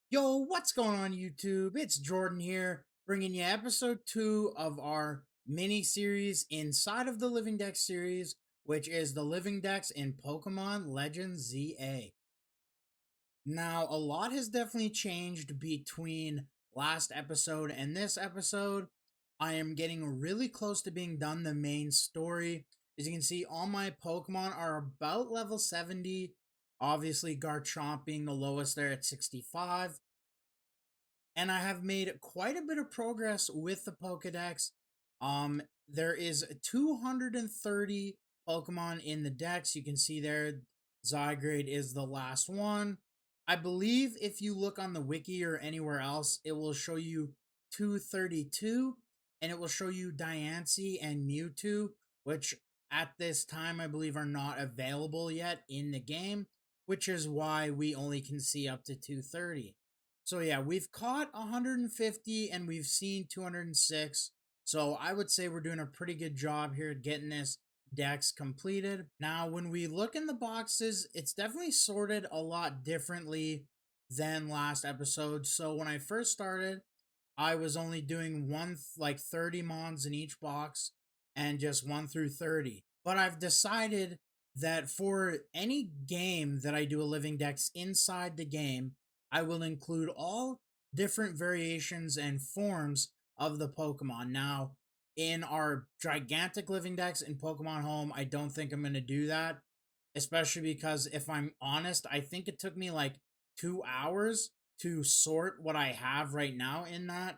Yo, what's going on YouTube? It's Jordan here, bringing you episode 2 of our mini series inside of the Living Dex series, which is the Living Dex in Pokemon Legends ZA. Now, a lot has definitely changed between last episode and this episode. I am getting really close to being done the main story. As you can see, all my Pokemon are about level 70. Obviously, Garchomp being the lowest there at 65, and I have made quite a bit of progress with the Pokedex. There is 230 Pokemon in the Dex. You can see there, Zygrade is the last one. I believe if you look on the wiki or anywhere else, it will show you 232, and it will show you Diancie and Mewtwo, which at this time I believe are not available yet in the game, which is why we only can see up to 230. So yeah, we've caught 150 and we've seen 206. So I would say we're doing a pretty good job here at getting this dex completed. Now, when we look in the boxes, it's definitely sorted a lot differently than last episode. So when I first started, I was only doing like 30 mons in each box and just 1 through 30. But I've decided that for any game that I do a living dex inside the game, I will include all different variations and forms of the Pokemon. Now, in our gigantic living dex in Pokemon Home, I don't think I'm going to do that, especially because if I'm honest, I think it took me like 2 hours to sort what I have right now in that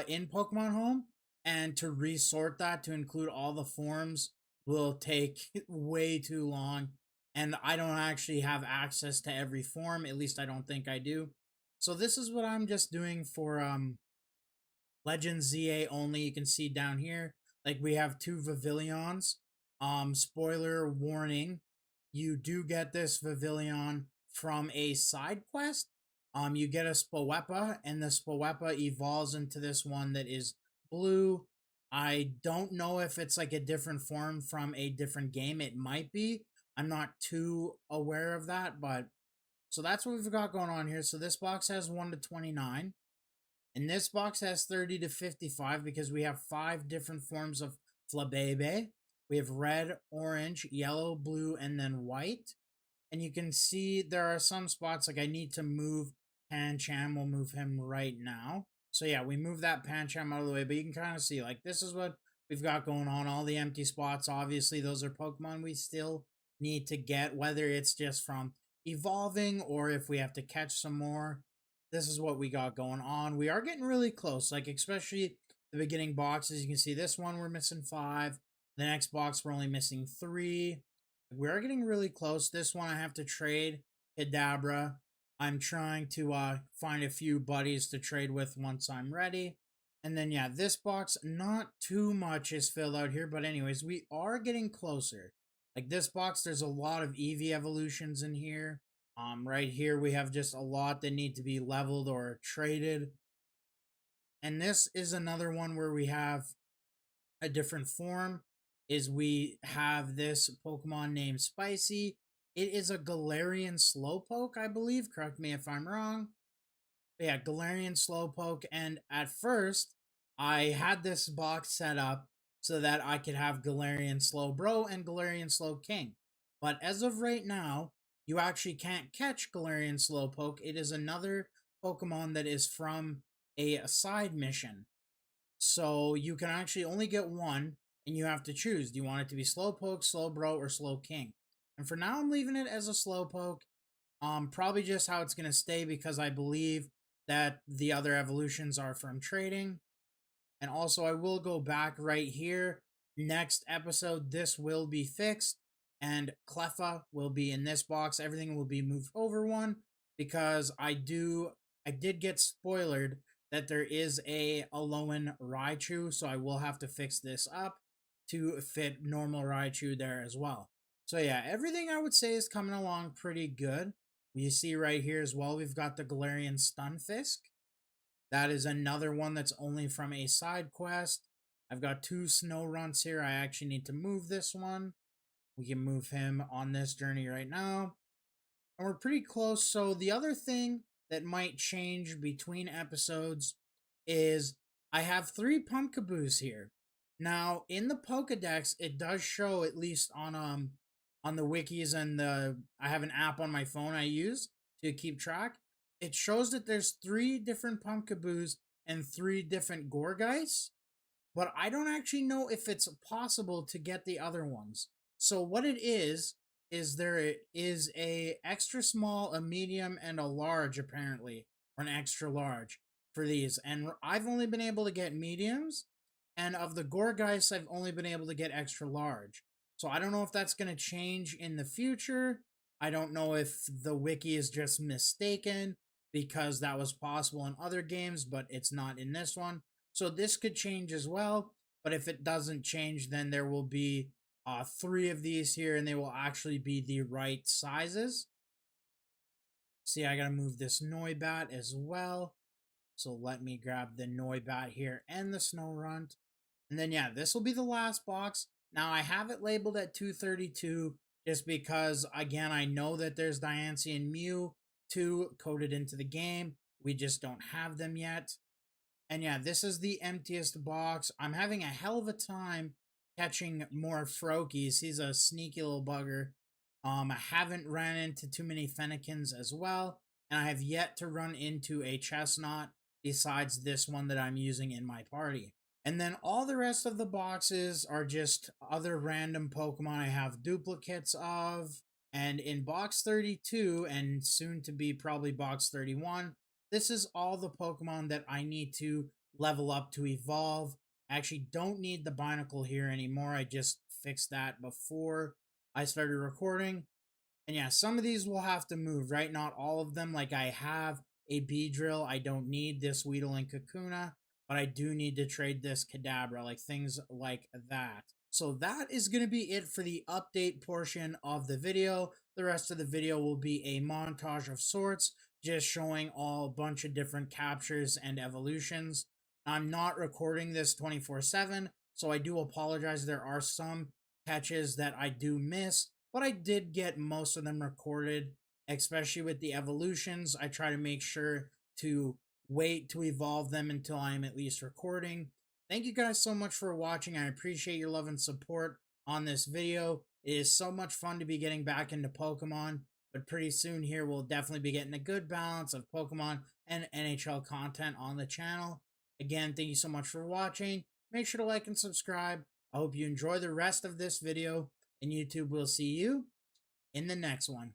in Pokemon Home, and to resort that to include all the forms will take way too long, and I don't actually have access to every form, at least I don't think I do. So this is what I'm just doing for Legends ZA only. You can see down here, like we have 2 Vivillons. Spoiler warning, you do get this Vivillon from a side quest. You get a Spoepa, and the Spoepa evolves into this one that is blue. I don't know if it's like a different form from a different game. It might be. I'm not too aware of that, but so that's what we've got going on here. So this box has 1 to 29. And this box has 30 to 55 because we have 5 different forms of Flabebe. We have red, orange, yellow, blue, and then white. And you can see there are some spots like I need to move Pancham. We'll move him right now. So yeah, we move that Pancham out of the way, but you can kind of see like this is what we've got going on. All the empty spots, obviously, those are Pokemon we still need to get, whether it's just from evolving or if we have to catch some more. This is what we got going on. We are getting really close, like especially the beginning boxes. You can see this one we're missing 5. The next box we're only missing 3. We are getting really close. This one I have to trade Kadabra. I'm trying to find a few buddies to trade with once I'm ready. And then yeah, this box, not too much is filled out here, but anyways, we are getting closer. Like this box, there's a lot of EV evolutions in here. Right here we have just a lot that need to be leveled or traded. And this is another one where we have a different form. Is we have this Pokemon named Spicy. It is a Galarian Slowpoke, I believe. Correct me if I'm wrong. But yeah, Galarian Slowpoke. And at first, I had this box set up so that I could have Galarian Slowbro and Galarian Slowking. But as of right now, you actually can't catch Galarian Slowpoke. It is another Pokemon that is from a side mission. So you can actually only get one, and you have to choose. Do you want it to be Slowpoke, Slowbro, or Slowking? And for now, I'm leaving it as a Slowpoke. Probably just how it's gonna stay because I believe that the other evolutions are from trading. And also, I will go back right here. Next episode, this will be fixed, and Cleffa will be in this box. Everything will be moved over one because I did get spoiled that there is a Alolan Raichu, so I will have to fix this up to fit normal Raichu there as well. So yeah, everything I would say is coming along pretty good. You see right here as well, we've got the Galarian Stunfisk. That is another one that's only from a side quest. I've got 2 snow runts here. I actually need to move this one. We can move him on this journey right now. And we're pretty close. So the other thing that might change between episodes is I have 3 Pumpkaboos here. Now, in the Pokedex, it does show, at least on the wikis, and I have an app on my phone I use to keep track. It shows that there's 3 different Pumpkaboos and 3 different Gorgeist, but I don't actually know if it's possible to get the other ones. So what it is there is a extra small, a medium, and a large, apparently, or an extra large for these. And I've only been able to get mediums, and of the Gorgeist, I've only been able to get extra large. So I don't know if that's going to change in the future. I don't know if the wiki is just mistaken because that was possible in other games, but it's not in this one. So this could change as well. But if it doesn't change, then there will be 3 of these here, and they will actually be the right sizes. See, I gotta move this Noibat as well. So let me grab the Noibat here and the Snorunt. And then, yeah, this will be the last box. Now, I have it labeled at 232 just because, again, I know that there's Diancie and Mew 2 coded into the game. We just don't have them yet. And yeah, this is the emptiest box. I'm having a hell of a time catching more Froakies. He's a sneaky little bugger. I haven't ran into too many Fennekins as well, and I have yet to run into a Chestnut besides this one that I'm using in my party. And then all the rest of the boxes are just other random Pokemon I have duplicates of. And in box 32, and soon to be probably box 31, this is all the Pokemon that I need to level up to evolve. I actually don't need the Binacle here anymore. I just fixed that before I started recording. And yeah, some of these will have to move, right? Not all of them. Like I have a Beedrill. I don't need this Weedle and Kakuna, but I do need to trade this Kadabra, like things like that. So that is going to be it for the update portion of the video. The rest of the video will be a montage of sorts, just showing all a bunch of different captures and evolutions. I'm not recording this 24/7, so I do apologize. There are some catches that I do miss, but I did get most of them recorded, especially with the evolutions. I try to make sure to wait to evolve them until I am at least recording. Thank you guys so much for watching. I appreciate your love and support on this video. It is so much fun to be getting back into Pokemon, but pretty soon here we'll definitely be getting a good balance of Pokemon and NHL content on the channel. Again, thank you so much for watching. Make sure to like and subscribe. I hope you enjoy the rest of this video, and YouTube will see you in the next one.